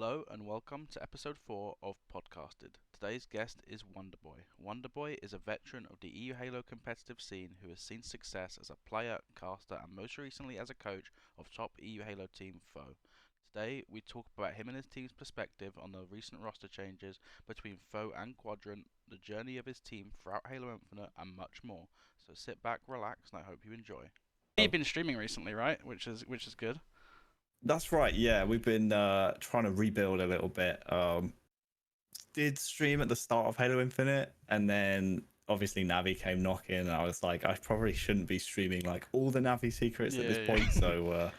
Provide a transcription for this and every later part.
Hello and welcome to episode 4 of Podqasted. Today's guest is Wonderboy. Wonderboy is a veteran of the EU Halo competitive scene who has seen success as a player, caster, and most recently as a coach of top EU Halo team Foe. Today we talk about him and his team's perspective on the recent roster changes between Foe and Quadrant, the journey of his team throughout Halo Infinite, and much more. So sit back, relax, and I hope you enjoy. You've been streaming recently, right? Which is good. That's right. Yeah, we've been trying to rebuild a little bit. Did stream at the start of Halo Infinite, and then obviously Navi came knocking, and I was like, I probably shouldn't be streaming like all the Navi secrets at this Yeah. point. So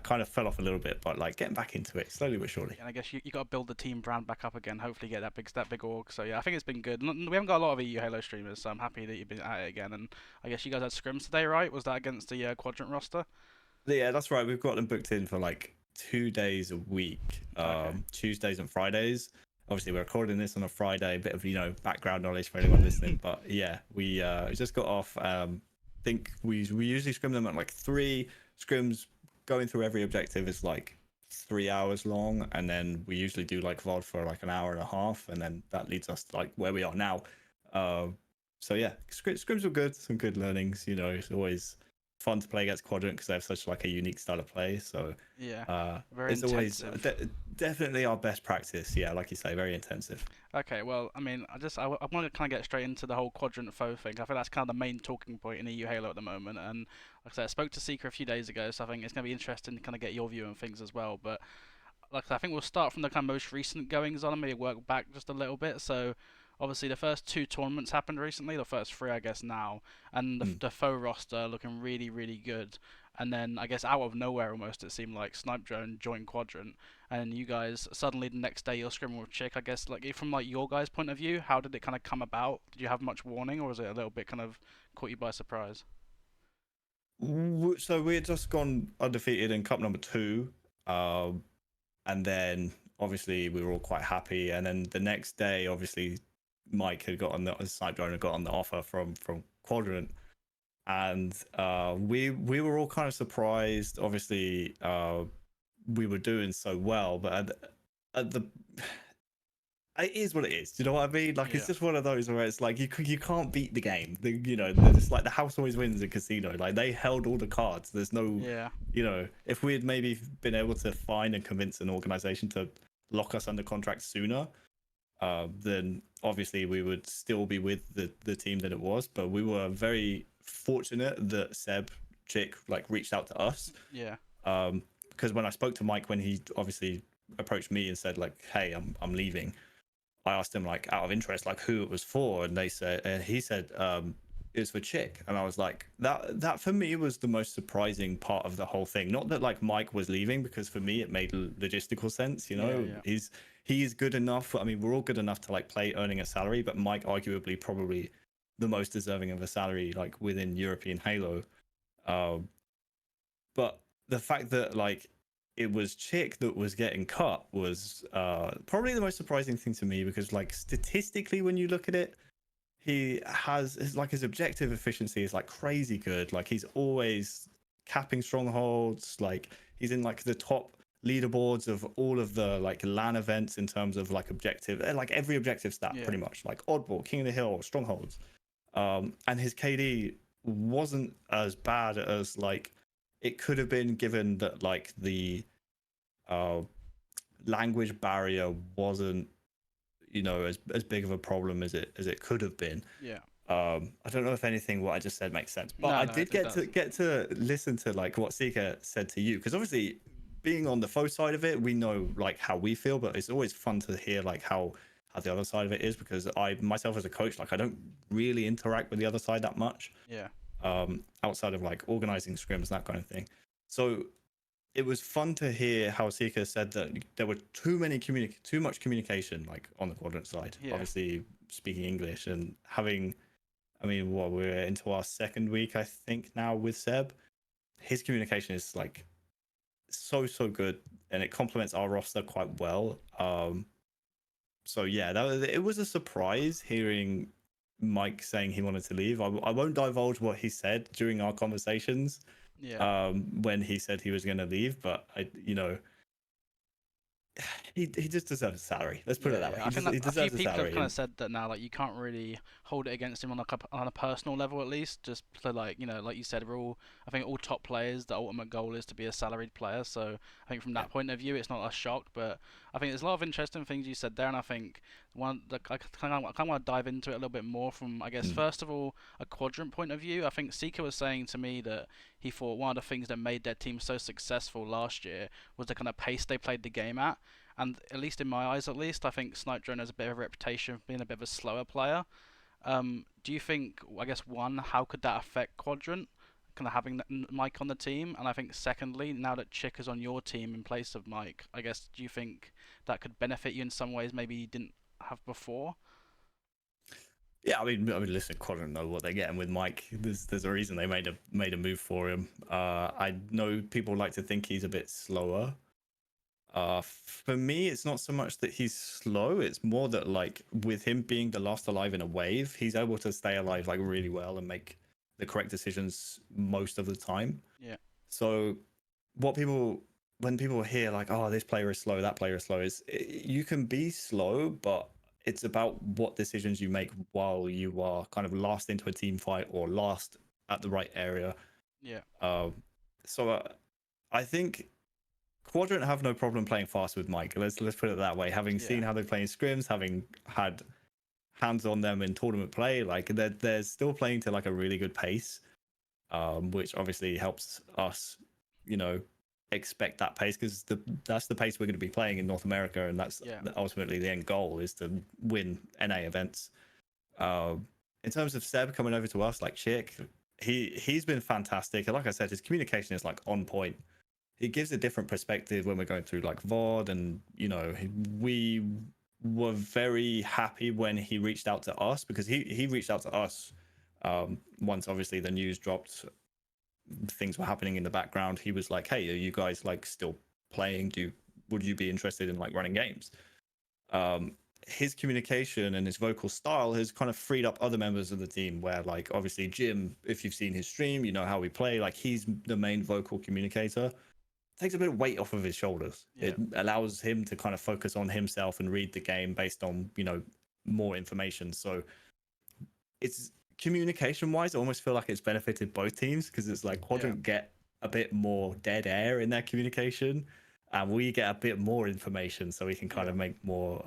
kind of fell off a little bit, but like getting back into it slowly but surely. And I guess you got to build the team brand back up again. Hopefully, get that big org. So yeah, I think it's been good. We haven't got a lot of EU Halo streamers, so I'm happy that you've been at it again. And I guess you guys had scrims today, right? Was that against the Quadrant roster? Yeah, that's right. We've got them booked in for like 2 days a week, Okay. Tuesdays and Fridays. Obviously, we're recording this on a Friday. A bit of background knowledge for anyone listening, but yeah, we just got off. Think we usually scrim them at like 3 scrims. Going through every objective is like 3 hours long, and then we usually do like VOD for like an hour and a half, and then that leads us to like where we are now. Uh, so yeah, scrims were good. Some good learnings. It's always fun to play against Quadrant because they have such like a unique style of play. So Yeah. uh, Very it's always intensive. definitely our best practice. Yeah, like you say, very intensive. Okay, well, I mean, I want to kind of get straight into the whole Quadrant Foe thing. I think that's kind of the main talking point in EU Halo at the moment. And like I said, I spoke to Seeker a few days ago, so I think it's going to be interesting to kind of get your view on things as well. But like I said, I think we'll start from the kind of most recent goings on and maybe work back just a little bit. So obviously the first two tournaments happened recently, the first three I guess now, and Mm. the Foe roster looking really really good. And then I guess out of nowhere almost it seemed like Snipe Drone joined Quadrant, and you guys suddenly the next day you're scrimming with Chick. I guess like from like your guys' point of view, how did it kind of come about? Did you have much warning, or was it a little bit kind of caught you by surprise? So we had just gone undefeated in Cup number 2, and then obviously we were all quite happy. And then the next day, obviously, Mike had got on the site drone had got on the offer from Quadrant, and we were all kind of surprised. Obviously, we were doing so well, but at the it is what it is. Do you know what I mean? Like it's Yeah. just one of those where it's like you can't beat the game. It's like the house always wins in casino. Like they held all the cards. There's no, Yeah. if we had maybe been able to find and convince an organization to lock us under contract sooner, then obviously we would still be with the team that it was. But we were very fortunate that Seb Chick like reached out to us. Yeah. Because when I spoke to Mike when he obviously approached me and said like, "Hey, I'm leaving," I asked him like out of interest like who it was for, and he said it was for Chick, and I was like that for me was the most surprising part of the whole thing. Not that like Mike was leaving, because for me it made logistical sense. Yeah. Yeah. He's good enough. I mean, we're all good enough to like play earning a salary, but Mike arguably probably the most deserving of a salary like within European Halo. Um, but the fact that like it was Chick that was getting cut was probably the most surprising thing to me, because like statistically when you look at it, he has his objective efficiency is like crazy good. Like he's always capping strongholds. Like he's in like the top leaderboards of all of the like LAN events in terms of like objective, like every objective stat Yeah. pretty much, like oddball, king of the hill, strongholds. And his KD wasn't as bad as like it could have been, given that like the uh language barrier wasn't as big of a problem as it could have been. Yeah. I don't know if anything what I just said makes sense, but No, I no, did it does. get to listen to like what Seeker said to you, because obviously being on the faux side of it, we know like how we feel, but it's always fun to hear like how the other side of it is, because I myself as a coach, like I don't really interact with the other side that much, Yeah. outside of like organizing scrims and that kind of thing. So it was fun to hear how Seeker said that there were too much communication like on the Quadrant side. Yeah. Obviously speaking English and having, I mean, what, we're into our second week I think now with Seb. His communication is like so good, and it complements our roster quite well. So yeah, it was a surprise hearing Mike saying he wanted to leave. I won't divulge what he said during our conversations, Yeah. when he said he was going to leave, but he just deserves a salary. Let's put it Yeah, that way. yeah. I think that He a few deserves a people have salary, kind of and said that now, like you can't really hold it against him on on a personal level at least. Just to like like you said, I think all top players, the ultimate goal is to be a salaried player. So I think from yeah. that point of view, it's not a shock. But I think there's a lot of interesting things you said there, and I think I kind of want to dive into it a little bit more from I guess Mm. first of all a quadrant point of view. I think Sika was saying to me that he thought one of the things that made their team so successful last year was the kind of pace they played the game at. And at least in my eyes, at least, I think Snipe Drone has a bit of a reputation of being a bit of a slower player. Do you think, I guess, one, how could that affect Quadrant, kind of having Mike on the team? And I think, secondly, now that Chick is on your team in place of Mike, I guess, do you think that could benefit you in some ways maybe you didn't have before? Yeah, listen, Quadrant know what they're getting with Mike. There's a reason they made a move for him. I know people like to think he's a bit slower. For me, it's not so much that he's slow. It's more that like with him being the last alive in a wave, he's able to stay alive like really well and make the correct decisions most of the time. Yeah, So what people when people hear like, oh, this player is slow, that player is slow, is you can be slow, but it's about what decisions you make while you are kind of last into a team fight or last at the right area. yeah, Um, so I think Quadrant have no problem playing fast with Mike. Let's put it that way. Having yeah, seen how they play in scrims, having had hands on them in tournament play, like they're still playing to like a really good pace, which obviously helps us, you know, expect that pace because that's the pace we're going to be playing in North America, and that's yeah, ultimately the end goal is to win NA events. In terms of Seb coming over to us, like Chick, he's been fantastic. And like I said, his communication is like on point. He gives a different perspective when we're going through like VOD, and we were very happy when he reached out to us because he reached out to us once obviously the news dropped, things were happening in the background. He was like, hey, are you guys like still playing? Would you be interested in like running games? um his communication and his vocal style has kind of freed up other members of the team, where like obviously Jim, if you've seen his stream, you know how we play, like he's the main vocal communicator. Takes a bit of weight off of his shoulders. yeah, It allows him to kind of focus on himself and read the game based on more information. So it's communication wise, I almost feel like it's benefited both teams because it's like yeah. Quadrant get a bit more dead air in their communication, and we get a bit more information, so we can kind Yeah. of make more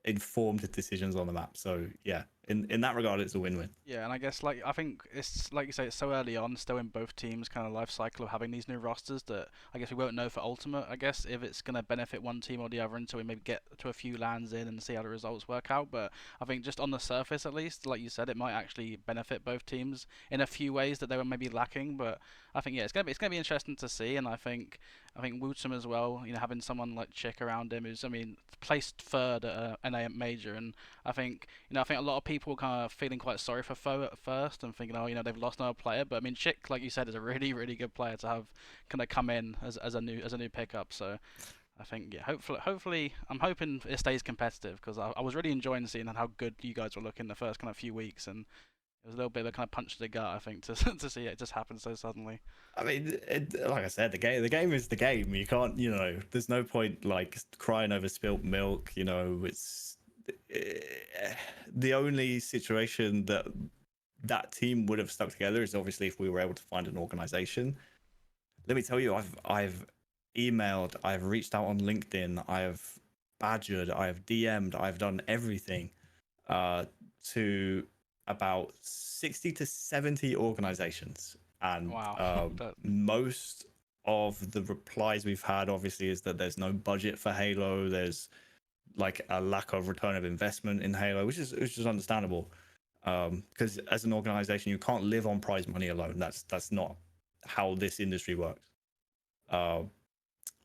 informed decisions on the map. So yeah, in that regard, it's a win-win. Yeah, and I guess I think it's like you say, it's so early on, still in both teams' kind of life cycle of having these new rosters that I guess we won't know for Ultimate. I guess if it's gonna benefit one team or the other until we maybe get to a few lands in and see how the results work out. But I think just on the surface, at least, like you said, it might actually benefit both teams in a few ways that they were maybe lacking. But I think yeah, it's gonna be interesting to see, and I think Wootsum as well. Having someone like Chick around him who's placed third at NA major, and I think a lot of people were kind of feeling quite sorry for Foe at first and thinking, oh, they've lost another player. But I mean, Chick, like you said, is a really, really good player to have kind of come in as a new pickup. So I think yeah, hopefully, I'm hoping it stays competitive because I was really enjoying seeing how good you guys were looking the first kind of few weeks, and it was a little bit of a kind of punch to the gut, I think, to to see it just happen so suddenly. I mean, like I said, the game is the game. You can't, there's no point like crying over spilt milk. It's the only situation that team would have stuck together is obviously if we were able to find an organization. Let me tell you, I've emailed, I've reached out on LinkedIn, I've badgered, I've DM'd, I've done everything uh, to about 60 to 70 organizations, and Wow. That, most of the replies we've had obviously is that there's no budget for Halo. There's like a lack of return of investment in Halo, which is understandable. Because as an organization, you can't live on prize money alone. That's not how this industry works. Uh,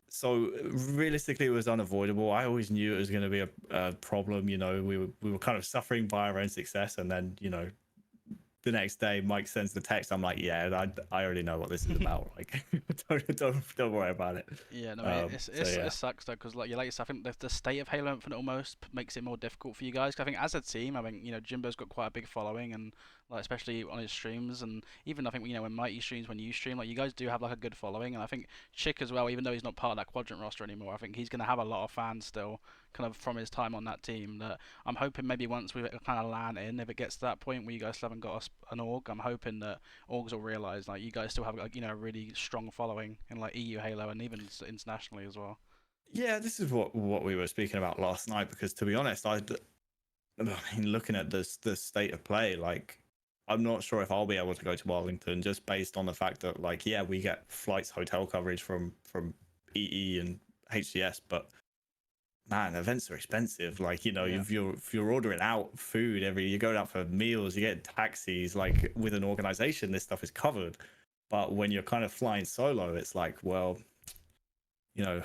so realistically, it was unavoidable. I always knew it was going to be a problem. We were kind of suffering by our own success, and then the next day Mike sends the text. I'm like, yeah, I already know what this is about. Like, don't worry about it. Yeah, no, it, So yeah. it sucks though, because like you said, I think the state of Halo Infinite almost makes it more difficult for you guys. 'Cause I think as a team, Jimbo's got quite a big following, and like especially on his streams, and even I think when Mighty streams, when you stream, like you guys do have like a good following, and I think Chick as well, even though he's not part of that Quadrant roster anymore, I think he's gonna have a lot of fans still, kind of from his time on that team. That I'm hoping maybe once we kind of land in, if it gets to that point where you guys still haven't got an org, I'm hoping that orgs will realize like you guys still have like a really strong following in like EU Halo and even internationally as well. Yeah, this is what we were speaking about last night. Because to be honest, I mean, looking at the state of play, like I'm not sure if I'll be able to go to Wellington just based on the fact that like yeah, we get flights, hotel coverage from EE and HCS, but man, events are expensive. Like Yeah. if you're ordering out food you're going out for meals, you get taxis. Like with an organization, this stuff is covered. But when you're kind of flying solo, it's like, well, you know,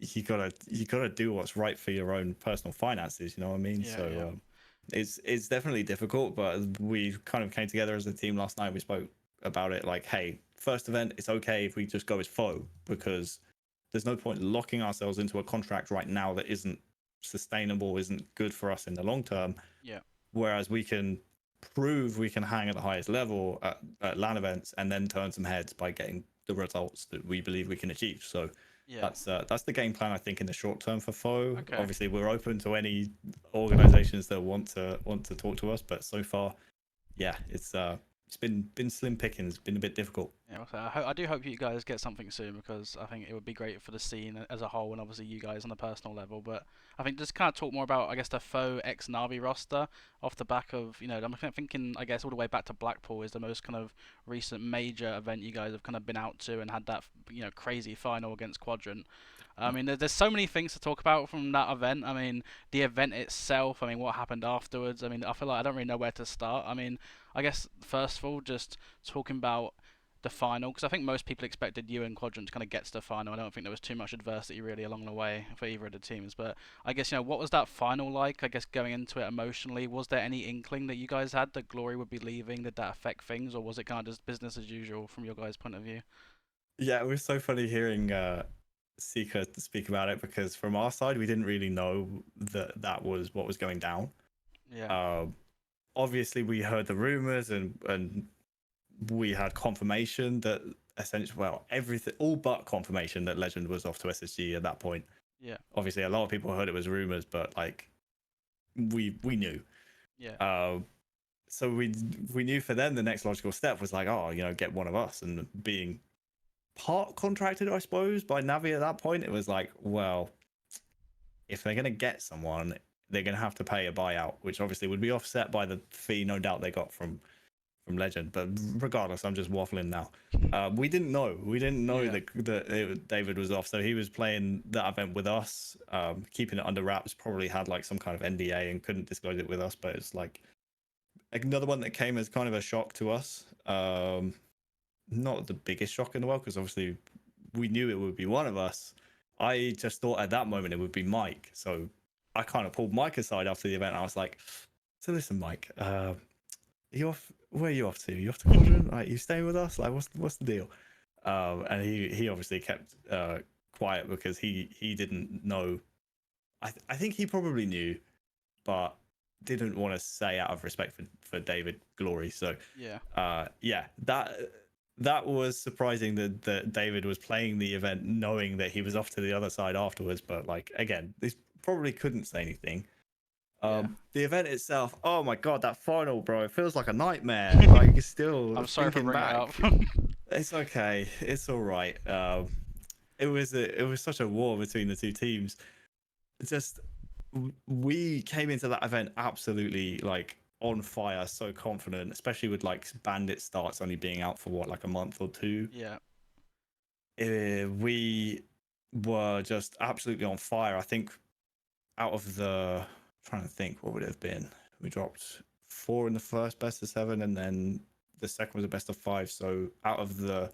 you gotta do what's right for your own personal finances. You know what I mean? Yeah, So yeah. it's definitely difficult, but we kind of came together as a team last night. We spoke about it like, hey, first event, it's okay if we just go as foe, because there's no point locking ourselves into a contract right now that isn't sustainable, isn't good for us in the long term. Yeah. Whereas we can prove we can hang at the highest level at LAN events and then turn some heads by getting the results that we believe we can achieve. So Yeah. that's the game plan, I think, in the short term for foe. Okay. Obviously, we're open to any organizations that want to talk to us, but so far, yeah, it's been slim pickings. It's been a bit difficult. Yeah, so I do hope you guys get something soon because I think it would be great for the scene as a whole and obviously you guys on a personal level. But I think just kind of talk more about I guess the faux ex Navi roster off the back of I'm kind of thinking I guess all the way back to Blackpool is the most kind of recent major event you guys have kind of been out to and had that crazy final against Quadrant. I mean, there's so many things to talk about from that event. I mean, the event itself. I mean, what happened afterwards. I mean, I feel like I don't really know where to start. I mean, I guess first of all, just talking about the final, because I think most people expected you and Quadrant to kind of get to the final. I don't think there was too much adversity really along the way for either of the teams. But I guess what was that final like? I guess going into it emotionally, was there any inkling that you guys had that Glory would be leaving? Did that affect things, or was it kind of just business as usual from your guys' point of view? Yeah, it was so funny hearing Seeker speak about it, because from our side we didn't really know that was what was going down. Yeah. Obviously we heard the rumors and we had confirmation that essentially, well, everything, all but confirmation that Legend was off to SSG at that point. Yeah. Obviously a lot of people heard it was rumors, but like we knew. Yeah. So we knew for them the next logical step was like, oh, get one of us. And being part contracted, I suppose, by Navi at that point, it was like, well, if they're going to get someone, they're going to have to pay a buyout, which obviously would be offset by the fee, no doubt, they got from Legend. But regardless, I'm just waffling now. We didn't know. Yeah. that David was off, so he was playing that event with us, keeping it under wraps. Probably had like some kind of NDA and couldn't disclose it with us. But it's like another one that came as kind of a shock to us. Not the biggest shock in the world, because obviously we knew it would be one of us. I just thought at that moment it would be Mike, so I kind of pulled Mike aside after the event. I was like, so listen, Mike, you off? Where are you off to? You off to Quadrant? Like, you staying with us? Like, what's the deal? And he obviously kept quiet because he didn't know. I think he probably knew, but didn't want to say out of respect for David Glory. So yeah, that was surprising that David was playing the event knowing that he was off to the other side afterwards. But like, again, this probably couldn't say anything. The event itself, oh my god, that final, bro, it feels like a nightmare. Like, still I'm sorry for thinking bringing back. it up. It's okay, it's all right. It was such a war between the two teams. It's just, we came into that event absolutely like on fire, so confident, especially with like Bandit starts only being out for what, like a month or two. Yeah. We were just absolutely on fire. I think out of the, trying to think, what would it have been? We dropped 4 in the first best of 7, and then the second was a best of 5. So out of the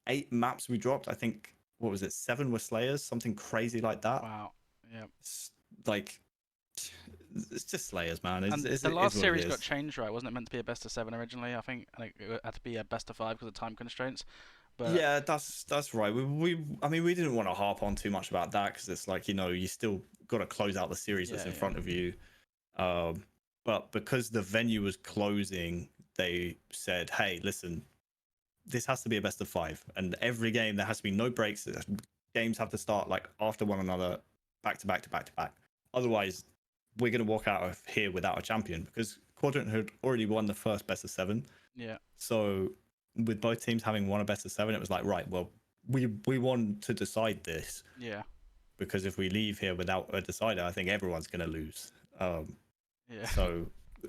8 maps we dropped, I think, what was it, 7 were Slayers, something crazy like that. Wow. Yeah. It's like, it's just Slayers, man. The last series got changed, right? Wasn't it meant to be a best of 7 originally? I think it had to be a best of 5 because of time constraints. But yeah, that's right. I mean, we didn't want to harp on too much about that because it's like, you still got to close out the series that's in front of you. But because the venue was closing, they said, hey, listen, this has to be a best of 5, and every game there has to be no breaks. Games have to start like after one another, back to back to back to back. Otherwise, we're going to walk out of here without a champion, because Quadrant had already won the first best of 7. Yeah. So with both teams having won a best of 7, it was like, right, well, we want to decide this. Yeah. Because if we leave here without a decider, I think everyone's going to lose. Yeah. So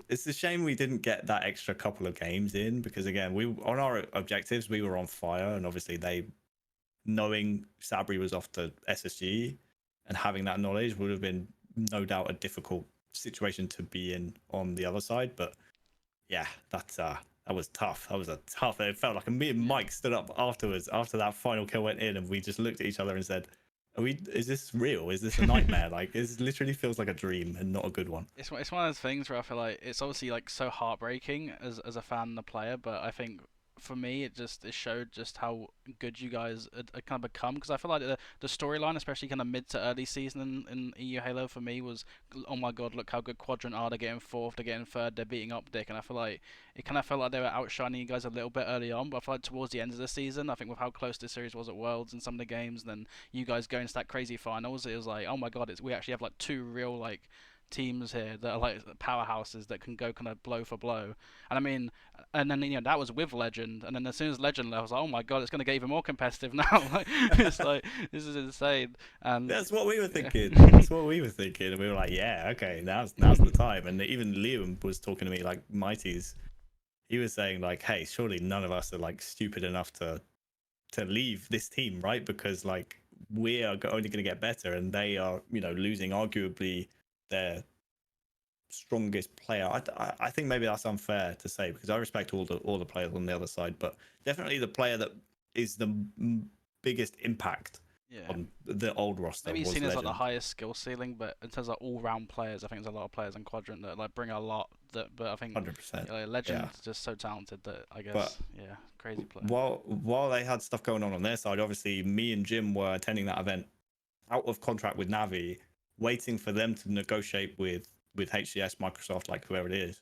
it's a shame we didn't get that extra couple of games in, because again, we on our objectives we were on fire, and obviously they, knowing Sabri was off to SSG and having that knowledge, would have been no doubt a difficult situation to be in on the other side. But yeah, that was tough. That was a tough. It felt like me and Mike stood up afterwards after that final kill went in, and we just looked at each other and said, is this real? Is this a nightmare? Like, it literally feels like a dream and not a good one. It's one of those things where I feel like it's obviously like so heartbreaking as a fan and a player, but I think for me it showed just how good you guys had kind of become, because I feel like the storyline, especially kind of mid to early season in EU Halo for me, was, oh my god, look how good Quadrant are, they're getting 4th, they're getting 3rd, they're beating Optic, and I feel like it kind of felt like they were outshining you guys a little bit early on, but I feel like towards the end of the season, I think with how close this series was at Worlds and some of the games, then you guys going to that crazy finals, it was like, oh my god, we actually have like 2 real like teams here that are like powerhouses that can go kind of blow for blow. And I mean, and then that was with Legend, and then as soon as Legend left, I was like, oh my god, it's going to get even more competitive now. Like, it's like, this is insane. And that's what we were thinking. That's what we were thinking, and we were like, yeah, okay, now's the time. And even Liam was talking to me, like Mighty's. He was saying like, hey, surely none of us are like stupid enough to leave this team, right? Because like we are only going to get better, and they are, losing arguably their strongest player. I think maybe that's unfair to say, because I respect all the players on the other side, but definitely the player that is the biggest impact on the old roster. Maybe was seen Legend. as like the highest skill ceiling, but in terms of all-round players, I think there's a lot of players in Quadrant that like bring a lot. But I think 100%. Legend's just so talented that I guess But crazy player. While they had stuff going on their side, obviously me and Jim were attending that event out of contract with Navi, waiting for them to negotiate with HCS, Microsoft, like whoever it is,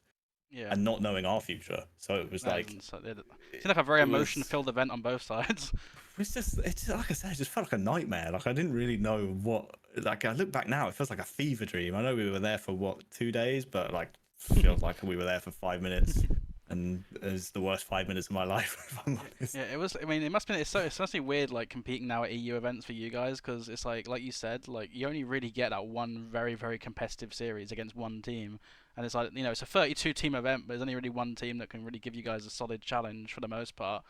and not knowing our future. So it was like, it seemed like a very emotion-filled event on both sides. It's like I said, it just felt like a nightmare. Like I didn't really know what. Like I look back now, it feels like a fever dream. I know we were there for 2 days, but like feels like we were there for 5 minutes. And it was the worst 5 minutes of my life, if I'm honest. Yeah, it was. I mean, it must have been. It's actually weird, like competing now at EU events for you guys, because it's like you said, like you only really get that one very, very competitive series against one team, and it's like it's a 32 team event, but there's only really one team that can really give you guys a solid challenge for the most part.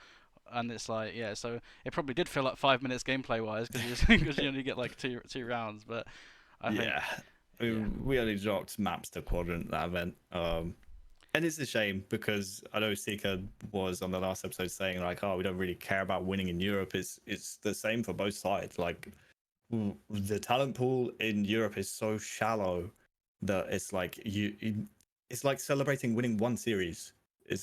And it's like, so it probably did feel like 5 minutes gameplay wise, because you only get like two rounds. But I think, we only dropped maps to Quadrant that event. And it's a shame, because I know Sika was on the last episode saying like, oh, we don't really care about winning in Europe. It's the same for both sides. Like the talent pool in Europe is so shallow that it's like it's like celebrating winning one series. It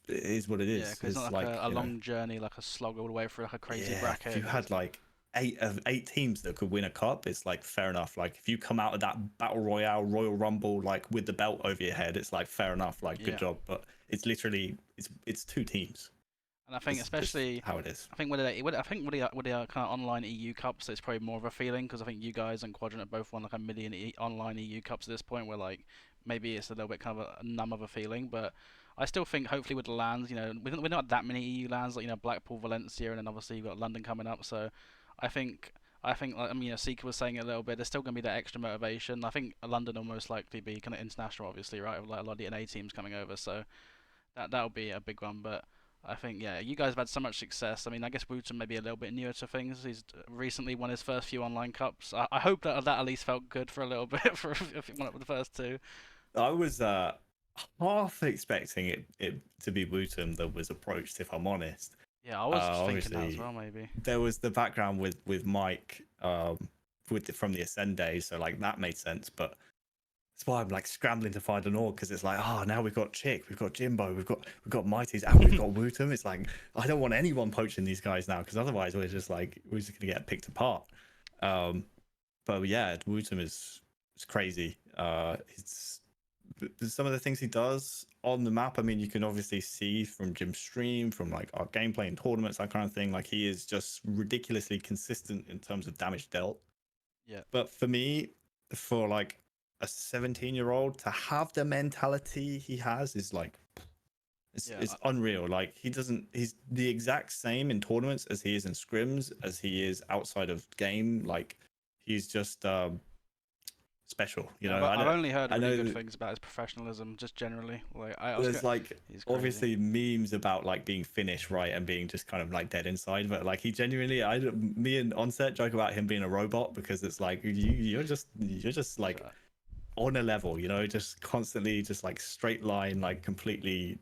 is what it is. Yeah, because it's not like a long journey, like a slog all the way through like a crazy bracket. If you had like 8 teams that could win a cup, it's like fair enough. Like if you come out of that battle royale, Royal Rumble, like with the belt over your head, it's like fair enough. Like good job. But it's literally it's 2 teams. And I think especially how it is. I think with the kind of online EU cups, it's probably more of a feeling, because I think you guys and Quadrant have both won like 1 million online EU cups at this point, where like maybe it's a little bit kind of a numb of a feeling, but I still think hopefully with the lands, we're not that many EU lands, like Blackpool, Valencia, and then obviously you've got London coming up. So I think like, I mean, Seeker was saying it a little bit, there's still going to be that extra motivation. I think London will most likely be kind of international, obviously, right? With like a lot of the NA teams coming over, so that'll be a big one. But I think, you guys have had so much success. I mean, I guess Wooten may be a little bit newer to things. He's recently won his first few online cups. I hope that at least felt good for a little bit for if he won it with the first 2. I was half expecting it to be Wooten that was approached, if I'm honest. Yeah, I was thinking that as well, maybe. There was the background with Mike from the Ascend days, so like that made sense. But that's why I'm like scrambling to find an org, because it's like, now we've got Chick, we've got Jimbo, we've got Mighty's, and we've got Wooten. It's like I don't want anyone poaching these guys now, because otherwise we're just gonna get picked apart. But yeah, Wooten is crazy. It's some of the things he does on the map, I mean, you can obviously see from Jim's stream, from like our gameplay and tournaments, that kind of thing. Like he is just ridiculously consistent in terms of damage dealt. Yeah. But for me, for like a 17-year-old to have the mentality he has is like Yeah. it's unreal. Like he's the exact same in tournaments as he is in scrims, as he is outside of game. Like he's just special, you Yeah, know. I've only heard I really good know things about his professionalism, just generally. Like I was, there's like he's crazy. obviously memes about like being Finnish, right, and being just kind of like dead inside, but like he genuinely, me and Onset joke about him being a robot because it's like you're just like So, on a level, you know, just constantly just like straight line, like completely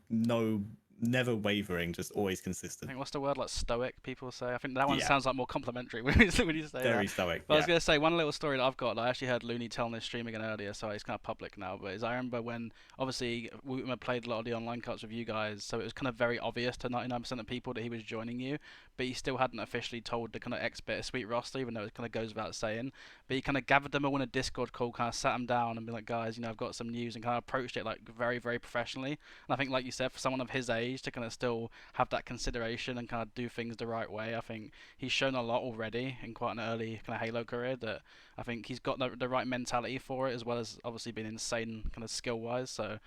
never wavering, just always I consistent. think what's the word, like stoic people say. I think that one Yeah, sounds like more complimentary when you say that. very stoic. But I was Yeah. gonna say one little story that I've got. I actually heard Looney telling this stream again earlier, so it's kind of public now. But is I remember when obviously we played a lot of the online cuts with you guys, so it was kind of very obvious to 99% of people that he was joining you, but he still hadn't officially told the kind of ex Bittersweet roster, even though it kind of goes without saying. But he kind of gathered them all in a Discord call, kind of sat them down and be like, guys, I've got some news, and kind of approached it like very very professionally. And I think, like you said, for someone of his age to kind of still have that consideration and kind of do things the right way, I think he's shown a lot already in quite an early kind of Halo career that I think he's got the right mentality for it, as well as obviously being insane kind of skill wise. So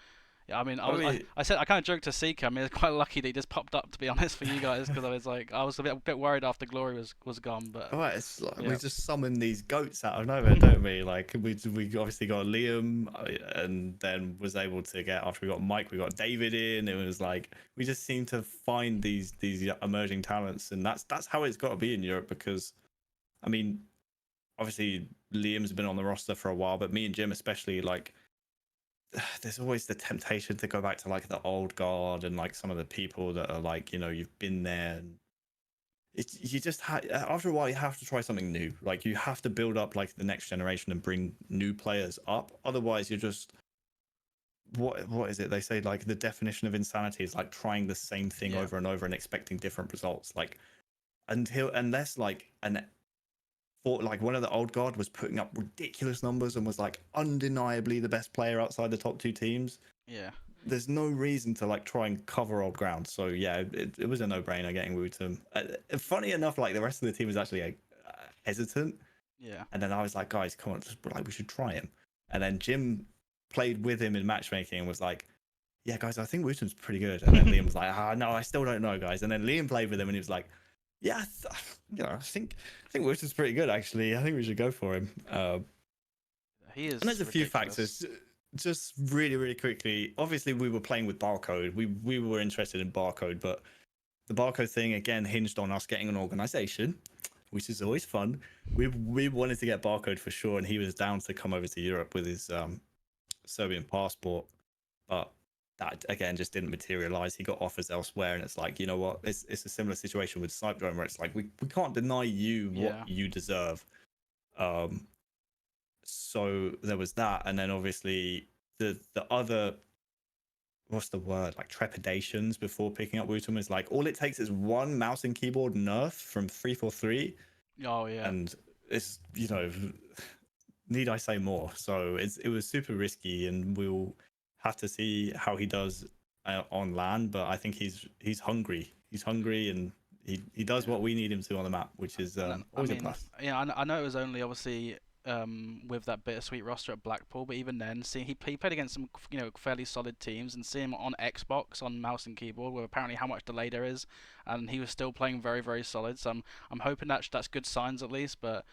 yeah, I mean, I mean, I said I kind of joked to Seeker. I mean, it's quite lucky that he just popped up, to be honest, for you guys, because I was a bit worried after Glory was gone, but all right, it's like we yeah, just summon these goats out of nowhere, don't we? Like we obviously got Liam, and then was able to get, after we got Mike, we got David in. It was like we just seem to find these emerging talents, and that's how it's got to be in Europe. Because I mean, obviously Liam's been on the roster for a while, but me and Jim especially, like there's always the temptation to go back to like the old guard and like some of the people that are like, you know, you've been there, and you just after a while you have to try something new. Like you have to build up like the next generation and bring new players up. Otherwise you're just, what is it they say, like the definition of insanity is like trying the same thing yeah, over and over and expecting different results. Like unless like like one of the old guard was putting up ridiculous numbers and was like undeniably the best player outside the top two teams, yeah, there's no reason to like try and cover old ground. So yeah, it was a no-brainer getting Wooten. Funny enough, like the rest of the team was actually like, hesitant, yeah. and then I was like, guys, come on, like we should try him. And then Jim played with him in matchmaking and was like, yeah, guys, I think Wooten's pretty good. And then Liam was like, no, I still don't know, guys. And then Liam played with him and he was like, yeah, I think Wooten's pretty good actually. I think we should go for him. He is. And there's a few ridiculous. factors. Just really, really quickly. Obviously, we were playing with Barcode. We were interested in Barcode, but the Barcode thing again hinged on us getting an organization, which is always fun. We wanted to get Barcode for sure, and he was down to come over to Europe with his Serbian passport, but that again just didn't materialize. He got offers elsewhere, and it's like, you know what? It's a similar situation with Snipe Drone, where it's like we can't deny you Yeah. what you deserve. So there was that, and then obviously the other, what's the word, like trepidations before picking up Wooten is like all it takes is one mouse and keyboard nerf from 343, Oh yeah. and it's, you know, need I say more? So it was super risky, and we'll have to see how he does on land. But I think he's hungry. He's hungry, and he does Yeah. what we need him to on the map, which is And then, I always a mean, plus. yeah, I know it was only obviously with that bittersweet roster at Blackpool, but even then, see, he played against some fairly solid teams, and seeing him on Xbox on mouse and keyboard, with apparently how much delay there is, and he was still playing very very solid. So I'm hoping that's good signs at least, but.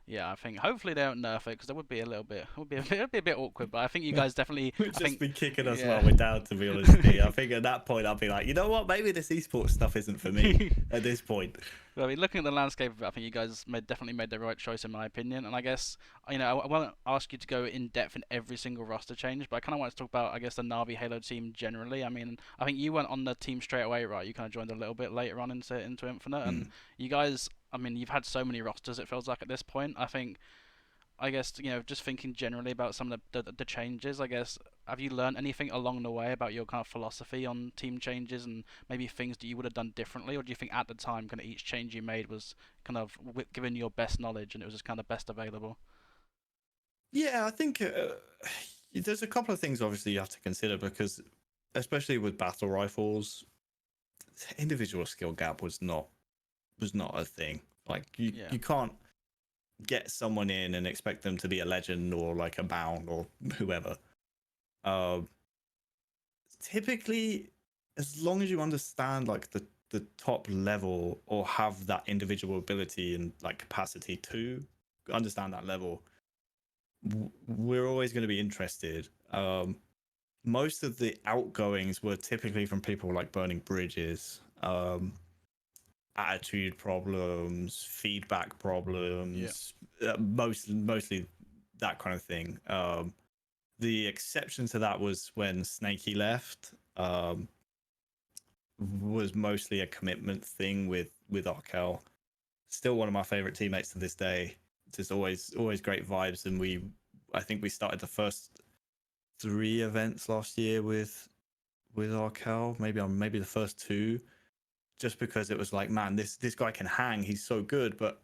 Yeah, I think hopefully they don't nerf it, because that would be a little bit, it'd be a bit awkward. But I think you guys definitely, Would I just think, be kicking us while yeah. we're down, to be honest with you. I think at that point I'll be like, you know what, maybe this esports stuff isn't for me at this point. Well, I mean, looking at the landscape, I think you guys definitely made the right choice in my opinion. And I guess I won't ask you to go in depth in every single roster change, but I kind of want to talk about, I guess, the Navi Halo team generally. I mean, I think you went on the team straight away, right? You kind of joined a little bit later on into Infinite, and Mm. you guys. I mean, you've had so many rosters. It feels like at this point. I guess, just thinking generally about some of the changes, I guess, have you learned anything along the way about your kind of philosophy on team changes, and maybe things that you would have done differently, or do you think at the time kind of each change you made was kind of given your best knowledge and it was just kind of best available? Yeah, I think there's a couple of things obviously you have to consider, because especially with battle rifles, individual skill gap was not a thing. Like Yeah, you can't get someone in and expect them to be a legend or like a bound or whoever. Uh, typically, as long as you understand like the top level or have that individual ability and like capacity to understand that level, we're always going to be interested. Most of the outgoings were typically from people like burning bridges, attitude problems, feedback yeah, problems, mostly that kind of thing. The exception to that was when Snakey left. Was mostly a commitment thing with Arkel. Still one of my favorite teammates to this day. Just always great vibes, and I think we started the first 3 events last year with Arkel. Maybe the first two, just because it was like, man, this guy can hang. He's so good, but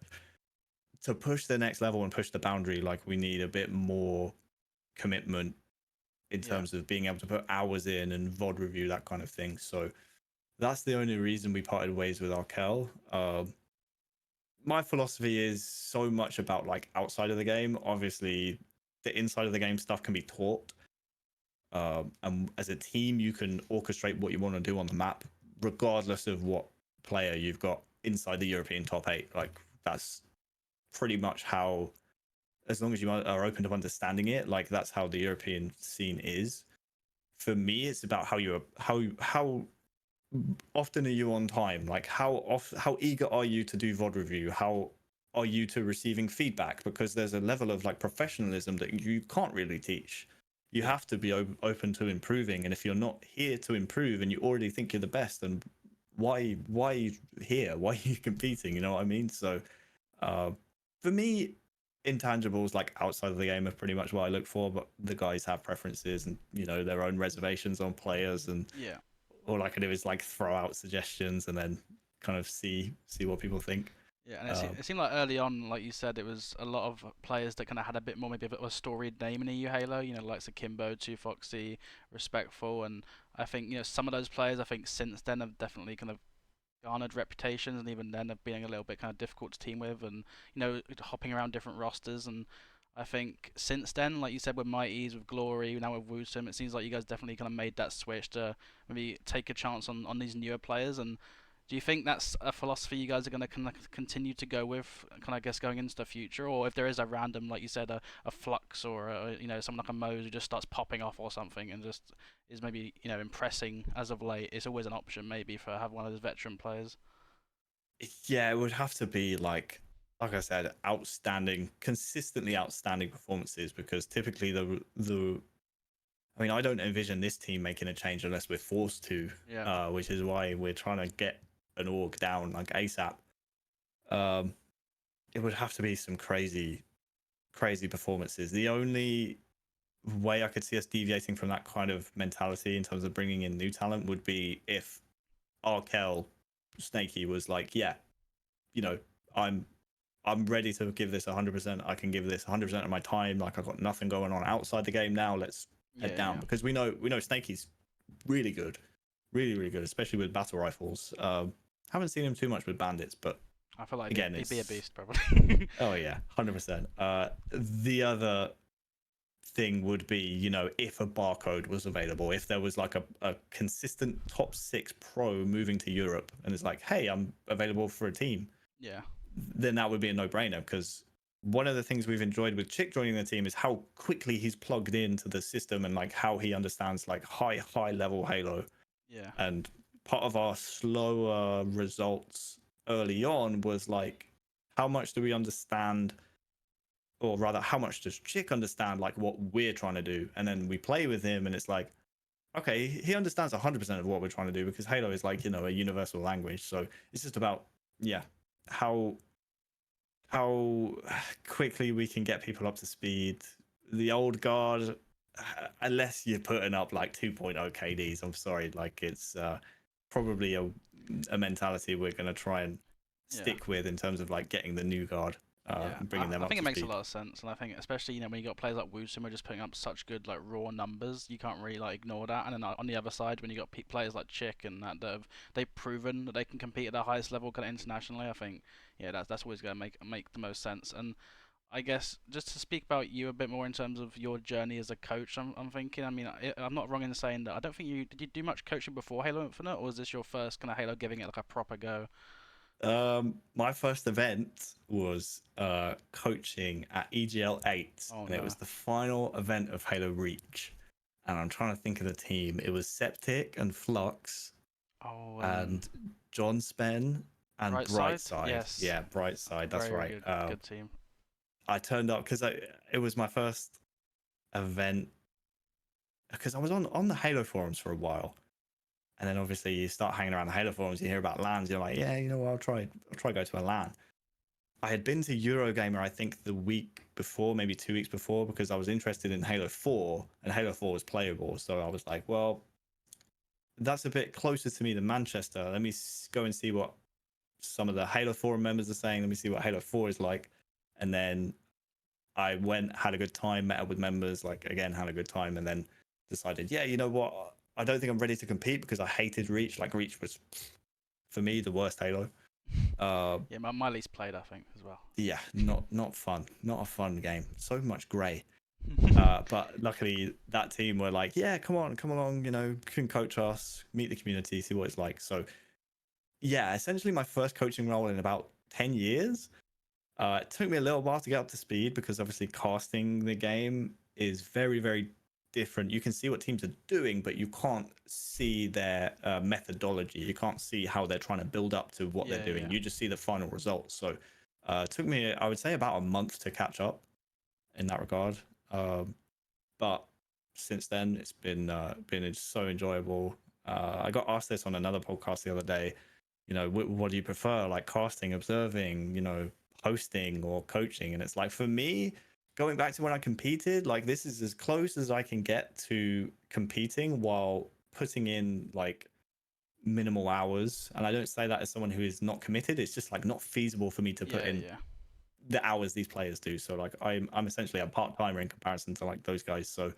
to push the next level and push the boundary, like we need a bit more commitment in yeah, terms of being able to put hours in and VOD review, that kind of thing. So that's the only reason we parted ways with Arkel. My philosophy is so much about like outside of the game. Obviously, the inside of the game stuff can be taught. And as a team, you can orchestrate what you want to do on the map, regardless of what player you've got inside the European top eight. Like that's pretty much how, as long as you are open to understanding it, like that's how the European scene is. For me, it's about how often are you on time? Like how eager are you to do VOD review? How are you to receiving feedback? Because there's a level of like professionalism that you can't really teach. You yeah, have to be open to improving, and if you're not here to improve and you already think you're the best, then why are you here? Why are you competing? You know what I mean? So uh, for me, intangibles like outside of the game are pretty much what I look for, but the guys have preferences and their own reservations on players, and yeah. all I can do is like throw out suggestions and then kind of see what people think. Yeah, and Um, it seemed like early on, like you said, it was a lot of players that kind of had a bit more, maybe a bit of a storied name in EU Halo. You know, like Kimbo, Too Foxy, Respectful, and I think some of those players, I think since then have definitely kind of garnered reputations, and even then have been a little bit kind of difficult to team with, and hopping around different rosters. And I think since then, like you said, with Mighties, with Glory, now with Woosum, it seems like you guys definitely kind of made that switch to maybe take a chance on these newer players. And do you think that's a philosophy you guys are going to kind of continue to go with, kind of, I guess, going into the future? Or if there is a random, like you said, a Flux or someone like a Mose who just starts popping off or something and just is maybe impressing as of late, it's always an option maybe for have one of those veteran players. yeah, it would have to be like I said, consistently outstanding performances, because typically the I mean, I don't envision this team making a change unless we're forced to, Yeah, which is why we're trying to get an org down like ASAP. Um, it would have to be some crazy performances. The only way I could see us deviating from that kind of mentality in terms of bringing in new talent would be if Arkel Snakey was like, yeah, you know, I'm I'm ready to give this 100%. I can give this 100% of my time. Like I've got nothing going on outside the game now. Let's head yeah, down, yeah. because we know Snakey's really good, really good, especially with battle rifles. Haven't seen him too much with bandits, but I feel like again, he'd be a it's beast probably. oh yeah, 100%. The other thing would be, if a barcode was available, if there was like a consistent top 6 pro moving to Europe and it's like, hey, I'm available for a team, Yeah, then that would be a no-brainer, because one of the things we've enjoyed with Chick joining the team is how quickly he's plugged into the system and like how he understands like high level Halo. yeah, And part of our slower results early on was like, how much do we understand, or rather how much does Chick understand like what we're trying to do? And then we play with him and it's like, okay, he understands 100% of what we're trying to do, because Halo is like, a universal language. So it's just about, yeah, how how quickly we can get people up to speed. The old guard, unless you're putting up like 2.0 KDs, I'm sorry, like it's probably a mentality we're going to try and yeah. stick with in terms of like getting the new guard. Yeah, and bringing them I up think to it makes a speed. lot of sense, and I think especially when you got players like Wusuma just putting up such good like raw numbers, you can't really like ignore that. And then on the other side, when you got players like Chick and that have they've proven that they can compete at the highest level kind of internationally, I think yeah that's always going to make the most sense. And I guess just to speak about you a bit more in terms of your journey as a coach, I'm thinking. I mean, I'm not wrong in saying that. I don't think you do much coaching before Halo Infinite, or was this your first kind of Halo giving it like a proper go? My first event was coaching at EGL 8, Oh and it no. was the final event of Halo Reach. And I'm trying to think of the team. It was Septic and Flux Oh, and John Spen and Bright Side? Brightside. Yes. Yeah, Brightside. That's Very right. good team. I turned up because it was my first event because I was on the Halo forums for a while, and then obviously you start hanging around the Halo forums, you hear about LANs, you're like, yeah, you know what, I'll try go to a LAN. I had been to Eurogamer, I think the week before, maybe 2 weeks before, because I was interested in Halo 4, and Halo 4 was playable. So I was like, well, that's a bit closer to me than Manchester. Let me go and see what some of the Halo forum members are saying. Let me see what Halo 4 is like. And then I went, had a good time, met up with members, like again, had a good time, and then decided, yeah, you know what? I don't think I'm ready to compete because I hated Reach. Like Reach was, for me, the worst Halo. Uh, Yeah, my least played, I think, as well. yeah, not fun, not a fun game. So much grey. But luckily, that team were like, yeah, come on, come along. You know, you can coach us, meet the community, see what it's like. So yeah, essentially my first coaching role in about 10 years. It took me a little while to get up to speed because obviously casting the game is very, very different. You can see what teams are doing, but you can't see their methodology. You can't see how they're trying to build up to what they're Yeah, doing. yeah. You just see the final results. So it took me, I would say, about a month to catch up in that regard. But since then, it's been so enjoyable. I got asked this on another podcast the other day. You know, what do you prefer, like casting, observing, you know, hosting or coaching? And it's like for me, going back to when I competed, like this is as close as I can get to competing while putting in like minimal hours. And I don't say that as someone who is not committed. It's just like not feasible for me to put Yeah, in yeah. the hours these players do. So like I'm essentially a part timer in comparison to like those guys. So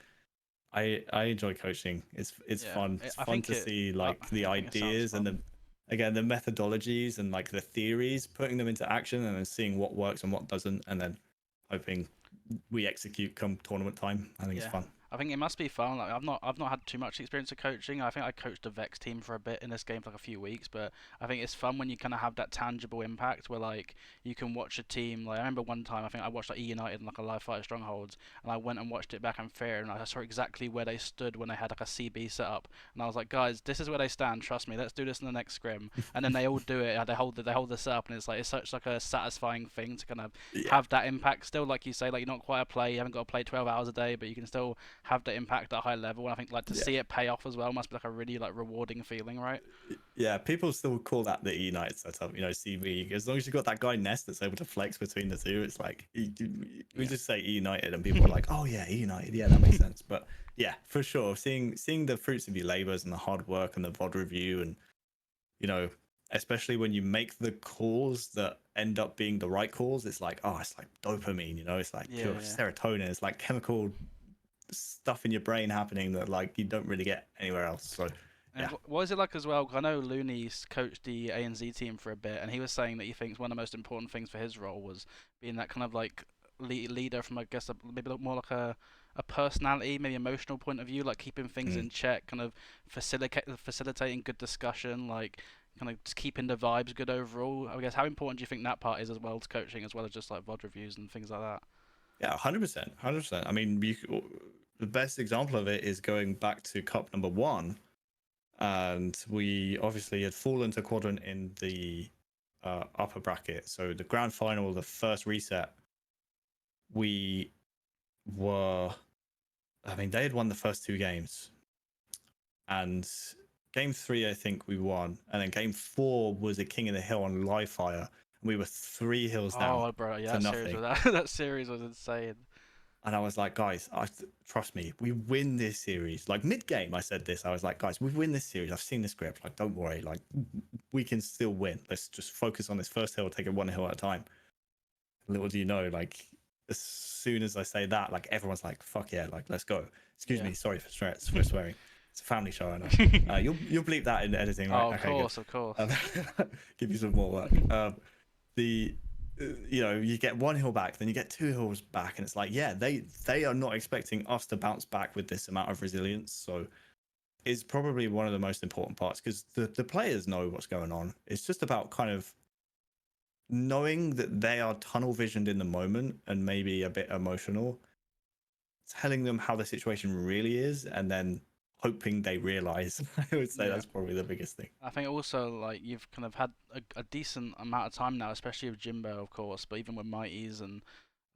I enjoy coaching. It's Yeah. fun. It's I fun think to it see like the yeah, I think it sounds ideas and fun. the again the methodologies and like the theories, putting them into action and then seeing what works and what doesn't, and then hoping we execute come tournament time. I think it's Yeah. fun. I think it must be fun. Like I've not had too much experience of coaching. I think I coached a Vex team for a bit in this game for like a few weeks, but I think it's fun when you kind of have that tangible impact where like you can watch a team. Like I remember one time I think I watched like E United in like a live fighter strongholds, and I went and watched it back on fair, and I saw exactly where they stood when they had like a CB set up, and I was like, guys, this is where they stand. Trust me. Let's do this in the next scrim. And then they all do it. They hold this up, and it's such like a satisfying thing to kind of Yeah, have that impact. Still, like you say, like you're not quite a player. You haven't got to play 12 hours a day, but you can still have the impact at a high level. And I think like to yeah, see it pay off as well must be like a really like rewarding feeling, right? yeah. People still call that the E United setup. You know, CB. As long as you've got that guy Nest that's able to flex between the two, it's like we Yeah. just say E United and people are like, oh yeah, E United. Yeah, that makes sense. But yeah, for sure, seeing the fruits of your labors and the hard work and the VOD review and you know, especially when you make the calls that end up being the right calls, it's like, oh, it's like dopamine, you know, it's like pure Yeah, yeah. serotonin. It's like chemical stuff in your brain happening that like you don't really get anywhere else. So And yeah. what is it like as well? 'Cause I know Looney's coached the ANZ team for a bit, and he was saying that he thinks one of the most important things for his role was being that kind of like leader from, I guess, maybe more like a personality, maybe emotional point of view, like keeping things Mm. in check, kind of facilitating good discussion, like kind of just keeping the vibes good overall. I guess how important do you think that part is as well to coaching, as well as just like VOD reviews and things like that? Yeah, 100%, 100%. I mean, the best example of it is going back to Cup number one, and we obviously had fallen to quadrant in the upper bracket. So the grand final, the first reset, we were I mean, they had won the first two games, and game three, I think we won, and then game four was a King of the Hill on live fire, and we were 3 hills down Oh, bro, yeah, to that series nothing. was that series was insane. And I was like, guys, trust me, we win this series. Like mid game, I said this. I was like, guys, we win this series. I've seen the script. Like, don't worry. Like, we can still win. Let's just focus on this first hill, take it 1 hill at a time. little do you know, like as soon as I say that, like everyone's like, "Fuck yeah, like let's go." Excuse Yeah. me, sorry for swearing. It's a family show, I know. You'll bleep that in editing, right? Oh, of Okay, good. course, of course. Um, give you some more work. The you know, you get one hill back, then you get two hills back, and it's like, yeah, they are not expecting us to bounce back with this amount of resilience. So is probably one of the most important parts, because the players know what's going on. It's just about kind of knowing that they are tunnel visioned in the moment and maybe a bit emotional, telling them how the situation really is, and then hoping they realize. I would say Yeah. that's probably the biggest thing. I think also like you've kind of had a decent amount of time now, especially with Jimbo, of course, but even with Mighties, and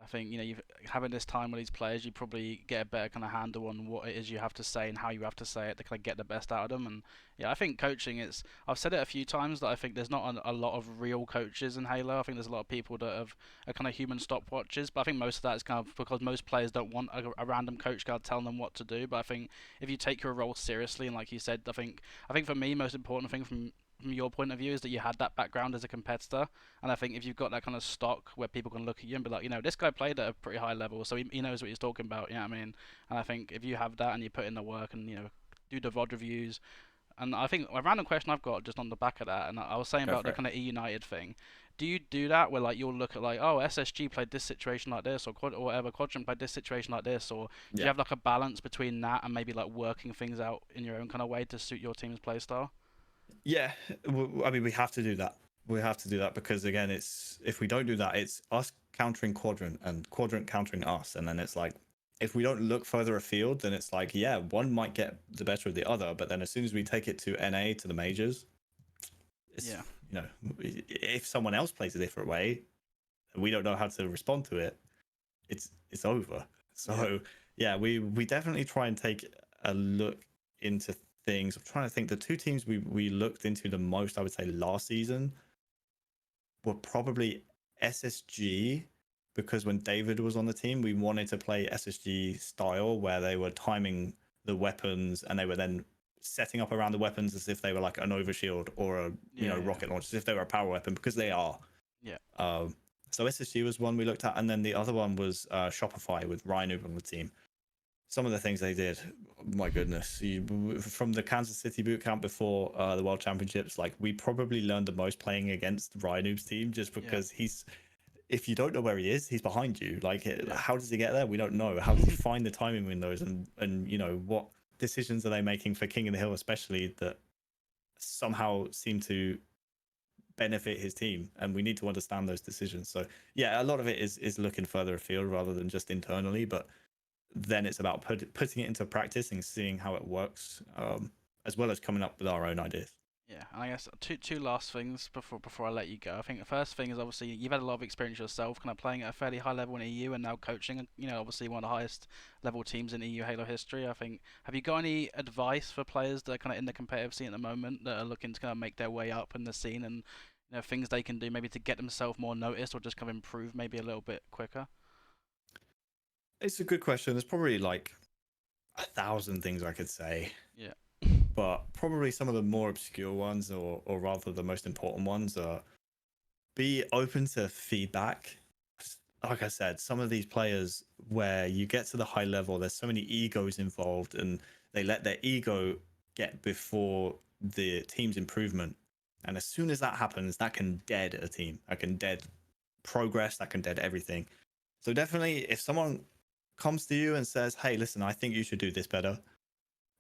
I think you've having this time with these players, you probably get a better kind of handle on what it is you have to say and how you have to say it to kind of get the best out of them. And yeah, I think coaching it's I've said it a few times that I think there's not a lot of real coaches in Halo. I think there's a lot of people that have are kind of human stopwatches, but I think most of that is kind of because most players don't want a random coach kind of telling them what to do. But I think if you take your role seriously and like you said, I think for me most important thing from your point of view is that you had that background as a competitor. And I think if you've got that kind of stock where people can look at you and be like, this guy played at a pretty high level, so he knows what he's talking about. You know what I mean? And I think if you have that and you put in the work and do the VOD reviews, and I think a random question I've got just on the back of that, and I was saying Go about for the it. kind of E United thing. Do you do that where like you'll look at like, oh, SSG played this situation like this, or or whatever, Quadrant played this situation like this, or do you Yeah. have like a balance between that and maybe like working things out in your own kind of way to suit your team's play style? Yeah, I mean, we have to do that. We have to do that because again, it's if we don't do that, it's us countering Quadrant and Quadrant countering us, and then it's like if we don't look further afield, then it's like yeah, one might get the better of the other, but then as soon as we take it to NA to the majors, it's Yeah, if someone else plays a different way, and we don't know how to respond to it, it's over. yeah, So yeah, we definitely try and take a look into things. I'm trying to think. The two teams we looked into the most, I would say, last season were probably SSG, because when David was on the team, we wanted to play SSG style where they were timing the weapons and they were then setting up around the weapons as if they were like an overshield or a yeah, yeah, rocket launch, as if they were a power weapon, because they are. yeah, Um, so SSG was one we looked at, and then the other one was Shopify with Ryan on the team. Some of the things they did, my goodness! From the Kansas City boot camp before the World Championships, like we probably learned the most playing against Rhinoob's team, just yeah, because he's. If you don't know where he is, he's behind you. Like, yeah, how does he get there? We don't know. How does he find the timing windows, and what decisions are they making for King of the Hill, especially that somehow seem to benefit his team, and we need to understand those decisions. So yeah, a lot of it is looking further afield rather than just internally, but then it's about putting it into practice and seeing how it works, as well as coming up with our own ideas. yeah. And I guess two last things before I let you go. I think the first thing is obviously you've had a lot of experience yourself, kind of playing at a fairly high level in EU and now coaching. Obviously one of the highest level teams in EU Halo history. I think. Have you got any advice for players that are kind of in the competitive scene at the moment that are looking to kind of make their way up in the scene and things they can do maybe to get themselves more noticed or just kind of improve maybe a little bit quicker? It's a good question. There's probably like 1,000 things I could say, Yeah. but probably some of the more obscure ones, or rather the most important ones, are be open to feedback. Like I said, some of these players, where you get to the high level, there's so many egos involved, and they let their ego get before the team's improvement. And as soon as that happens, that can dead a team. That can dead progress. That can dead everything. So definitely, if someone comes to you and says, "Hey, listen, I think you should do this better,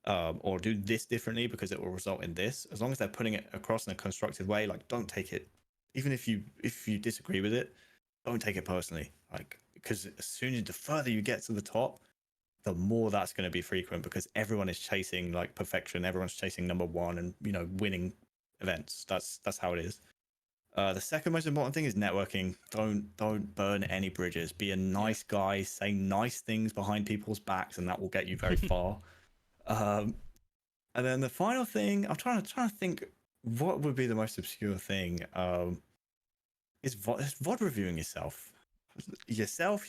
or do this differently because it will result in this," as long as they're putting it across in a constructive way, like don't take it, even if you disagree with it, don't take it personally. Like, because as soon as the further you get to the top, the more that's going to be frequent, because everyone is chasing like perfection. Everyone's chasing number one and winning events. That's how it is. The second most important thing is networking. Don't burn any bridges. Be a Yeah. nice guy. Say nice things behind people's backs, and that will get you very far. Um, and then the final thing, I'm trying to think what would be the most obscure thing. Is VOD reviewing yourself,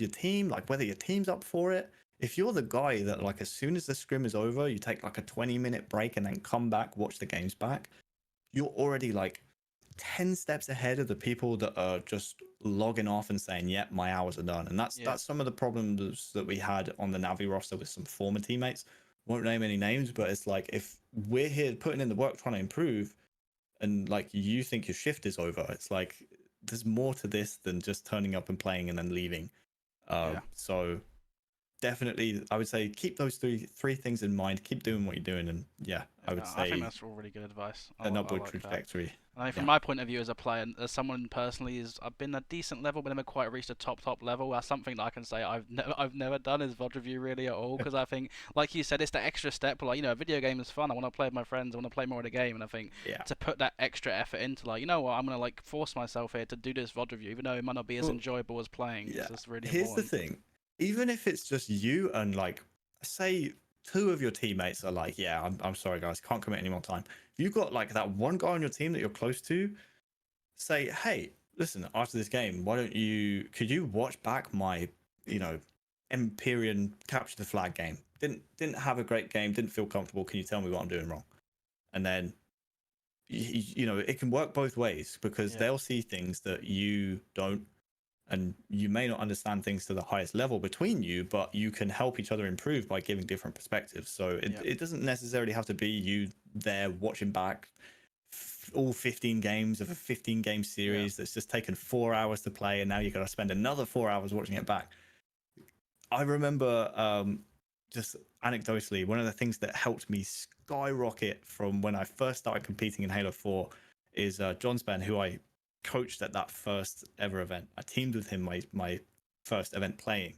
your team, like whether your team's up for it. If you're the guy that like as soon as the scrim is over, you take like a 20-minute break and then come back, watch the games back, you're already like 10 steps ahead of the people that are just logging off and saying, yep, my hours are done. And Yeah. that's some of the problems that we had on the Navi roster with some former teammates. Won't name any names, but it's like, if we're here putting in the work trying to improve, and like you think your shift is over, it's like there's more to this than just turning up and playing and then leaving. Yeah. So definitely, I would say keep those three things in mind. Keep doing what you're doing, and yeah, I would I think say that's all really good advice. an I upward like that. trajectory. I mean, from Yeah. my point of view as a player, as someone personally, is I've been a decent level, but never quite reached a top level. That's something that I can say I've never done is VOD review really at all, because I think, like you said, it's the extra step. Like, you know, a video game is fun. I want to play with my friends. I want to play more of the game, and I think Yeah. to put that extra effort into, like, you know what, I'm gonna like force myself here to do this VOD review, even though it might not be as Well, enjoyable as playing. yeah. It's just really Here's the important. thing. Even if it's just you and like, say, two of your teammates are like, yeah, I'm sorry guys, can't commit any more time. If you've got like that one guy on your team that you're close to, say, hey, listen, after this game, could you watch back my, you know, Empyrean capture the flag game? Didn't have a great game, didn't feel comfortable. Can you tell me what I'm doing wrong? And then you know, it can work both ways, because Yeah. they'll see things that you don't, and you may not understand things to the highest level between you, but you can help each other improve by giving different perspectives. So it doesn't necessarily have to be you there watching back all 15 games of a 15 game series that's just taken 4 hours to play, and now you've got to spend another 4 hours watching it back. I remember, just anecdotally, one of the things that helped me skyrocket from when I first started competing in Halo 4 is John Spen, who I coached at that first ever event. I teamed with him my first event playing,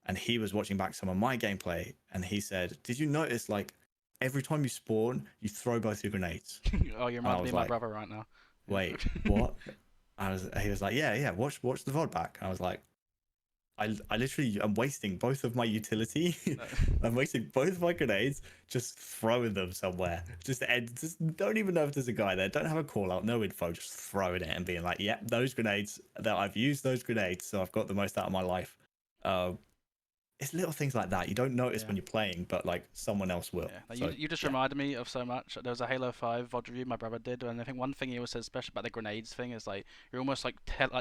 and he was watching back some of my gameplay, and he said, did you notice, like, every time you spawn, you throw both your grenades? Oh, you remind me of my brother right now. Wait, what? He was like, yeah, watch the VOD back. I was like, I literally am wasting both of my utility. I'm wasting both of my grenades, just throwing them somewhere. Just don't even know if there's a guy there. Don't have a call out, no info. Just throwing it and being like, "Yep, those grenades. That I've used those grenades, so I've got the most out of my life." It's little things like that you don't notice when you're playing, but like someone else will. Yeah, so, you just reminded me of so much. There was a Halo 5 VOD review my brother did, and I think one thing he always says, especially about the grenades thing, is like you're almost like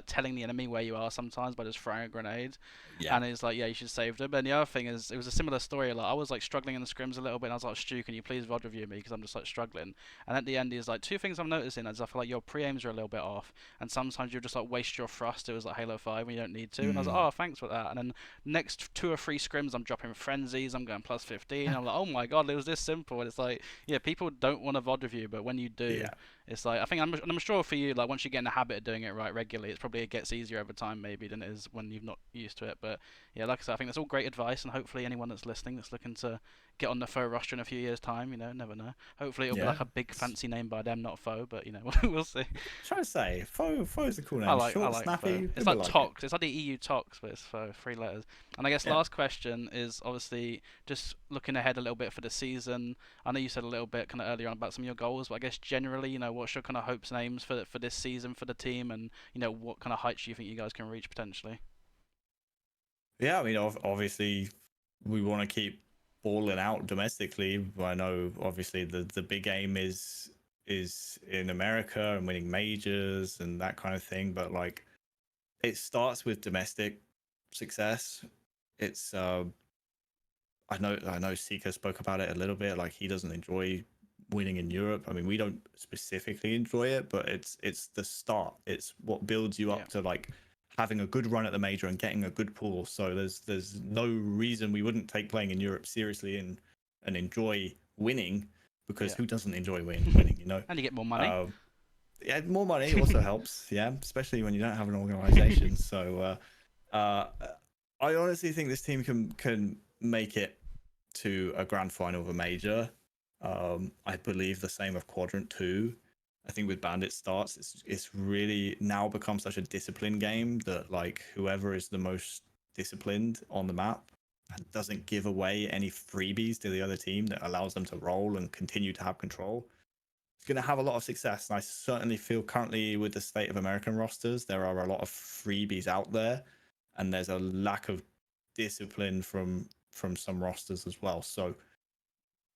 telling the enemy where you are sometimes by just throwing a grenade. Yeah. And it's like, yeah, you should save them. And the other thing is, it was a similar story. Like I was like struggling in the scrims a little bit, and I was like, Stu, can you please VOD review me, because I'm just like struggling. And at the end, he's like, two things I'm noticing is I feel like your pre-aims are a little bit off, and sometimes you just like waste your thrust. It was like Halo 5 when you don't need to. And I was like, oh, thanks for that. And then next 2 or 3 scrims, I'm dropping frenzies, I'm going plus 15. I'm like, oh my god, it was this simple. And it's like, yeah, people don't want to VOD review, but when you do, it's like, I think I'm sure for you, like once you get in the habit of doing it right regularly, it gets easier over time maybe than it is when you've not used to it. But yeah, like I said, I think that's all great advice, and hopefully anyone that's listening that's looking to get on the Foe roster in a few years' time, you know, never know. Hopefully it'll be like a big fancy name by them, not Foe, but you know, we'll see. Trying to say, Foe is a cool name. I like snappy. Foe. It's like Tox. It's like the EU Tox, but it's Foe, 3 letters. And I guess last question is obviously just looking ahead a little bit for the season. I know you said a little bit kind of earlier on about some of your goals, but I guess generally, you know, what's your kind of hopes and aims for this season for the team, and you know, what kind of heights do you think you guys can reach potentially? Yeah, I mean, obviously, we want to keep balling out domestically. I know, obviously, the big aim is in America and winning majors and that kind of thing. But like, it starts with domestic success. It's I know Sika spoke about it a little bit. Like, he doesn't enjoy winning in Europe. I mean, we don't specifically enjoy it, but it's the start. It's what builds you up to like having a good run at the major and getting a good pool. So there's no reason we wouldn't take playing in Europe seriously and enjoy winning, because who doesn't enjoy winning, you know? And you get more money. Yeah, more money also helps. Yeah, especially when you don't have an organization. So I honestly think this team can make it to a grand final of a major. I believe the same of Quadrant 2. I think with Bandit starts, it's really now become such a disciplined game that like whoever is the most disciplined on the map doesn't give away any freebies to the other team that allows them to roll and continue to have control. It's going to have a lot of success. And I certainly feel currently with the state of American rosters, there are a lot of freebies out there, and there's a lack of discipline from some rosters as well. So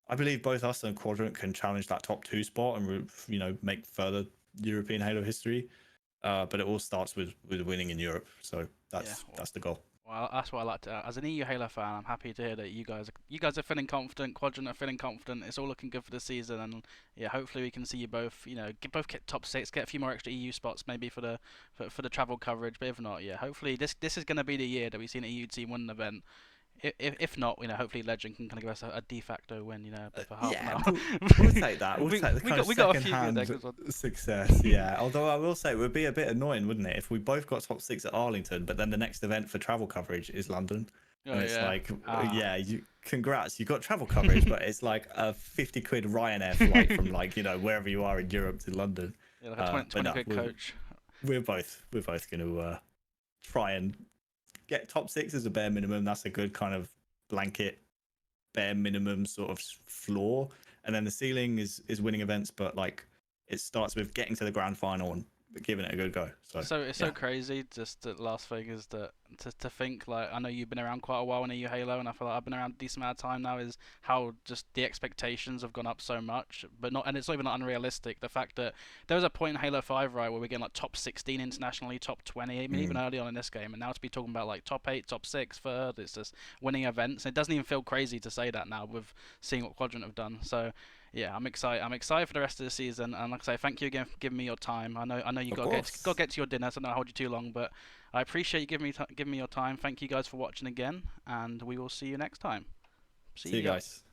I believe both us and Quadrant can challenge that top 2 spot and, you know, make further European Halo history. But it all starts with winning in Europe. So Yeah. that's the goal. Well, that's what I like to. As an EU Halo fan, I'm happy to hear that you guys are feeling confident. Quadrant are feeling confident. It's all looking good for the season, and yeah, hopefully we can see you both. Both get top six, get a few more extra EU spots maybe for the travel coverage. But if not, yeah, hopefully this is going to be the year that we see an EU team win an event. If not, hopefully Legend can kind of give us a de facto win, for half an Yeah, hour. we'll take that. We'll take the kind of we got a few good second-hand decks. success. Yeah, although I will say it would be a bit annoying, wouldn't it, if we both got top six at Arlington, but then the next event for travel coverage is London, Oh and it's yeah. like, Ah. yeah, congrats, you got travel coverage, but it's like a 50 quid Ryanair flight from like wherever you are in Europe to London. Yeah, like a 20 quid coach. We're both going to try and get top six as a bare minimum. That's a good kind of blanket bare minimum sort of floor, and then the ceiling is winning events, but like it starts with getting to the grand final and giving it a good go. So It's yeah. so crazy. Just the last thing is that to think, like, I know you've been around quite a while in EU Halo, and I feel like I've been around a decent amount of time now. Is how just the expectations have gone up so much, but not, and it's not even unrealistic. The fact that there was a point in Halo 5, right, where we're getting like top 16 internationally, top 20, I mean, even early on in this game, and now to be talking about like top 8, top 6, third, it's just winning events. It doesn't even feel crazy to say that now with seeing what Quadrant have done. So yeah, I'm excited. I'm excited for the rest of the season, and like I say, thank you again for giving me your time. I know you Of got course. to get to your dinner, so I don't hold you too long. But I appreciate you giving me your time. Thank you guys for watching again, and we will see you next time. See See you ya. guys.